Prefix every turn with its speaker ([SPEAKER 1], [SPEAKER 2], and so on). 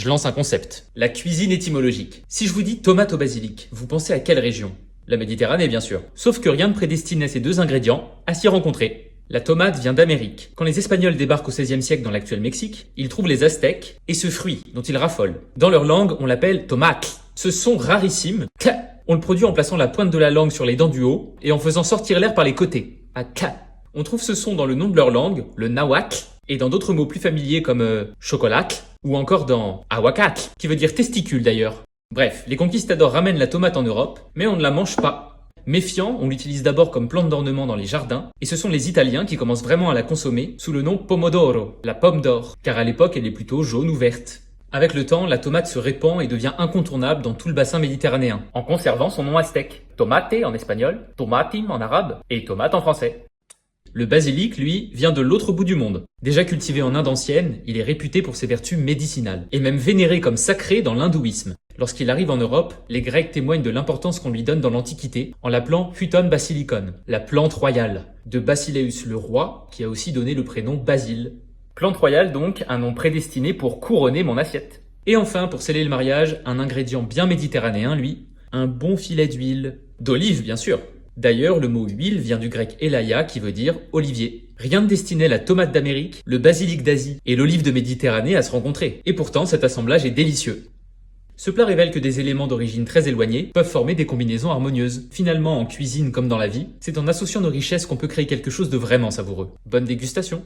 [SPEAKER 1] Je lance un concept. La cuisine étymologique. Si je vous dis tomate au basilic, vous pensez à quelle région? La Méditerranée, bien sûr. Sauf que rien ne prédestinait ces deux ingrédients à s'y rencontrer. La tomate vient d'Amérique. Quand les Espagnols débarquent au XVIe siècle dans l'actuel Mexique, ils trouvent les Aztèques et ce fruit dont ils raffolent. Dans leur langue, on l'appelle tomate. Ce son rarissime, on le produit en plaçant la pointe de la langue sur les dents du haut et en faisant sortir l'air par les côtés. On trouve ce son dans le nom de leur langue, le nahuatl, et dans d'autres mots plus familiers comme chocolat ou encore dans aguacate, qui veut dire testicule d'ailleurs. Bref, les conquistadors ramènent la tomate en Europe, mais on ne la mange pas. Méfiant, on l'utilise d'abord comme plante d'ornement dans les jardins, et ce sont les Italiens qui commencent vraiment à la consommer sous le nom pomodoro, la pomme d'or, car à l'époque elle est plutôt jaune ou verte. Avec le temps, la tomate se répand et devient incontournable dans tout le bassin méditerranéen, en conservant son nom aztèque. Tomate en espagnol, tomatim en arabe, et tomate en français. Le basilic, lui, vient de l'autre bout du monde. Déjà cultivé en Inde ancienne, il est réputé pour ses vertus médicinales, et même vénéré comme sacré dans l'hindouisme. Lorsqu'il arrive en Europe, les Grecs témoignent de l'importance qu'on lui donne dans l'Antiquité, en l'appelant Phyton basilicon, la plante royale, de Basileus le roi, qui a aussi donné le prénom Basile. Plante royale donc, un nom prédestiné pour couronner mon assiette. Et enfin, pour sceller le mariage, un ingrédient bien méditerranéen, lui, un bon filet d'huile. D'olive, bien sûr. D'ailleurs, le mot huile vient du grec elaia qui veut dire olivier. Rien ne destinait la tomate d'Amérique, le basilic d'Asie et l'olive de Méditerranée à se rencontrer. Et pourtant, cet assemblage est délicieux. Ce plat révèle que des éléments d'origine très éloignés peuvent former des combinaisons harmonieuses. Finalement, en cuisine comme dans la vie, c'est en associant nos richesses qu'on peut créer quelque chose de vraiment savoureux. Bonne dégustation!